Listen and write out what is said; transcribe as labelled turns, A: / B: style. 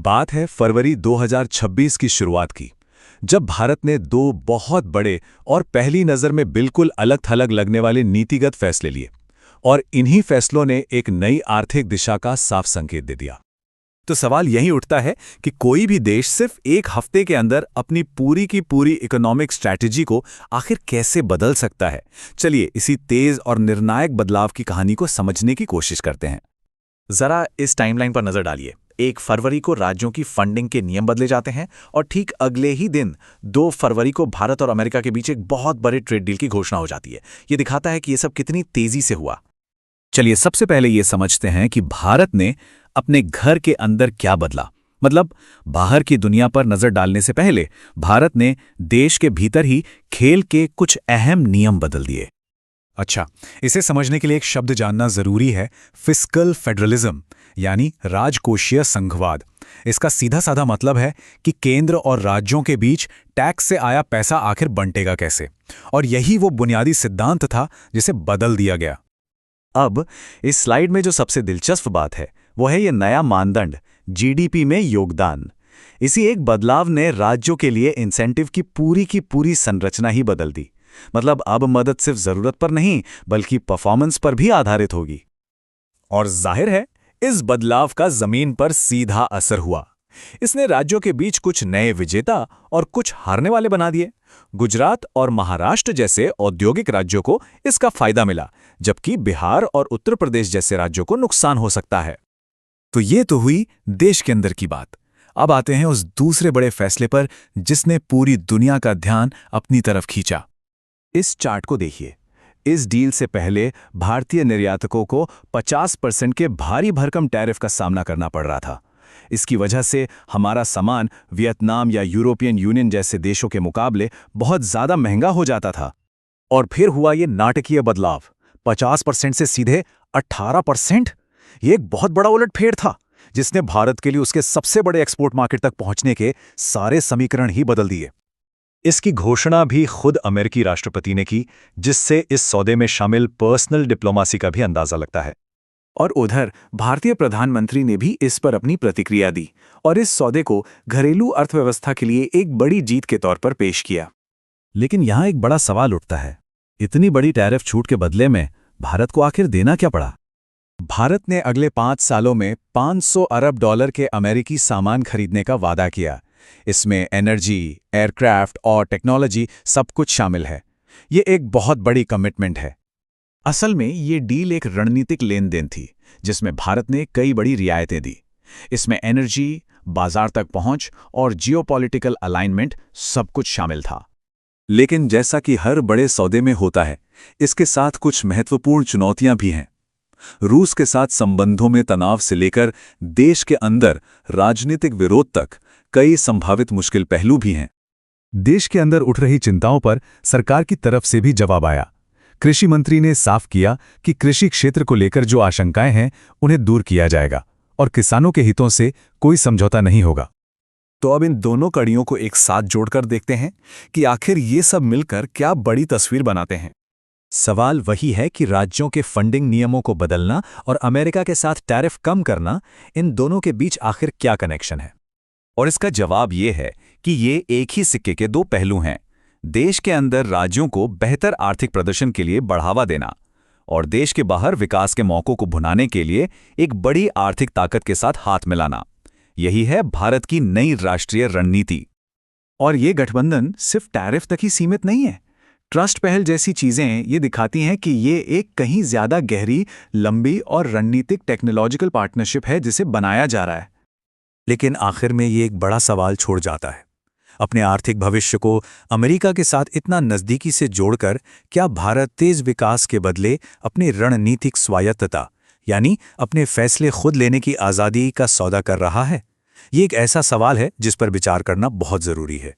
A: बात है फरवरी 2026 की शुरुआत की, जब भारत ने दो बहुत बड़े और पहली नज़र में बिल्कुल अलग-थलग लगने वाले नीतिगत फैसले लिए और इन्हीं फैसलों ने एक नई आर्थिक दिशा का साफ संकेत दे दिया। तो सवाल यही उठता है कि कोई भी देश सिर्फ एक हफ्ते के अंदर अपनी पूरी की पूरी इकोनॉमिक स्ट्रैटेजी को आखिर कैसे बदल सकता है। चलिए इसी तेज और निर्णायक बदलाव की कहानी को समझने की कोशिश करते हैं। जरा इस टाइमलाइन पर नजर डालिए। 1 फरवरी को राज्यों की फंडिंग के नियम बदले जाते हैं और ठीक अगले ही दिन 2 फरवरी को भारत और अमेरिका के बीच एक बहुत बड़े ट्रेड डील की घोषणा हो जाती है। ये दिखाता है कि ये सब कितनी तेजी से हुआ। चलिए सबसे पहले ये समझते हैं कि भारत ने अपने घर के अंदर क्या बदला। मतलब बाहर की दुनिया पर नजर डालने से पहले भारत ने देश के भीतर ही खेल के कुछ अहम नियम बदल दिए। अच्छा, इसे समझने के लिए एक शब्द जानना जरूरी है, फिस्कल फेडरलिज्म, यानी राजकोषीय संघवाद। इसका सीधा साधा मतलब है कि केंद्र और राज्यों के बीच टैक्स से आया पैसा आखिर बंटेगा कैसे, और यही वो बुनियादी सिद्धांत था जिसे बदल दिया गया। अब इस स्लाइड में जो सबसे दिलचस्प बात है वो है ये नया मानदंड, जीडीपी में योगदान। इसी एक बदलाव ने राज्यों के लिए इंसेंटिव की पूरी संरचना ही बदल दी। मतलब अब मदद सिर्फ जरूरत पर नहीं बल्कि परफॉर्मेंस पर भी आधारित होगी। और जाहिर है इस बदलाव का जमीन पर सीधा असर हुआ। इसने राज्यों के बीच कुछ नए विजेता और कुछ हारने वाले बना दिए। गुजरात और महाराष्ट्र जैसे औद्योगिक राज्यों को इसका फायदा मिला, जबकि बिहार और उत्तर प्रदेश जैसे राज्यों को नुकसान हो सकता है। तो ये तो हुई देश के अंदर की बात। अब आते हैं उस दूसरे बड़े फैसले पर जिसने पूरी दुनिया का ध्यान अपनी तरफ खींचा। इस चार्ट को देखिए। इस डील से पहले भारतीय निर्यातकों को 50% के भारी भरकम टैरिफ का सामना करना पड़ रहा था। इसकी वजह से हमारा सामान वियतनाम या यूरोपियन यूनियन जैसे देशों के मुकाबले बहुत ज़्यादा महंगा हो जाता था। और फिर हुआ ये नाटकीय बदलाव, 50% से सीधे 18%। ये एक बहुत बड़ा उलटफेर था जिसने भारत के लिए उसके सबसे बड़े एक्सपोर्ट मार्केट तक पहुंचने के सारे समीकरण ही बदल दिए। इसकी घोषणा भी खुद अमेरिकी राष्ट्रपति ने की, जिससे इस सौदे में शामिल पर्सनल डिप्लोमेसी का भी अंदाजा लगता है। और उधर भारतीय प्रधानमंत्री ने भी इस पर अपनी प्रतिक्रिया दी और इस सौदे को घरेलू अर्थव्यवस्था के लिए एक बड़ी जीत के तौर पर पेश किया। लेकिन यहां एक बड़ा सवाल उठता है, इतनी बड़ी टैरिफ छूट के बदले में भारत को आखिर देना क्या पड़ा? भारत ने अगले 5 सालों में $500 अरब के अमेरिकी सामान खरीदने का वादा किया। इसमें एनर्जी, एयरक्राफ्ट और टेक्नोलॉजी सब कुछ शामिल है। ये एक बहुत बड़ी कमिटमेंट है। असल में ये डील एक रणनीतिक लेन देन थी जिसमें भारत ने कई बड़ी रियायतें दी। इसमें एनर्जी, बाजार तक पहुंच और जियोपॉलिटिकल अलाइनमेंट सब कुछ शामिल था। लेकिन जैसा कि हर बड़े सौदे में होता है, इसके साथ कुछ महत्वपूर्ण चुनौतियां भी हैं। रूस के साथ संबंधों में तनाव से लेकर देश के अंदर राजनीतिक विरोध तक कई संभावित मुश्किल पहलू भी हैं। देश के अंदर उठ रही चिंताओं पर सरकार की तरफ से भी जवाब आया। कृषि मंत्री ने साफ किया कि कृषि क्षेत्र को लेकर जो आशंकाएं हैं उन्हें दूर किया जाएगा और किसानों के हितों से कोई समझौता नहीं होगा। तो अब इन दोनों कड़ियों को एक साथ जोड़कर देखते हैं कि आखिर ये सब मिलकर क्या बड़ी तस्वीर बनाते हैं। सवाल वही है कि राज्यों के फंडिंग नियमों को बदलना और अमेरिका के साथ टैरिफ कम करना, इन दोनों के बीच आखिर क्या कनेक्शन है? और इसका जवाब ये है कि ये एक ही सिक्के के दो पहलू हैं। देश के अंदर राज्यों को बेहतर आर्थिक प्रदर्शन के लिए बढ़ावा देना और देश के बाहर विकास के मौकों को भुनाने के लिए एक बड़ी आर्थिक ताकत के साथ हाथ मिलाना। यही है भारत की नई राष्ट्रीय रणनीति। और ये गठबंधन सिर्फ टैरिफ तक ही सीमित नहीं है। ट्रस्ट पहल जैसी चीजें ये दिखाती हैं कि ये एक कहीं ज्यादा गहरी, लंबी और रणनीतिक टेक्नोलॉजिकल पार्टनरशिप है जिसे बनाया जा रहा है। लेकिन आखिर में ये एक बड़ा सवाल छोड़ जाता है, अपने आर्थिक भविष्य को अमेरिका के साथ इतना नज़दीकी से जोड़कर क्या भारत तेज विकास के बदले अपनी रणनीतिक स्वायत्तता, यानी अपने फैसले खुद लेने की आज़ादी का सौदा कर रहा है? ये एक ऐसा सवाल है जिस पर विचार करना बहुत ज़रूरी है।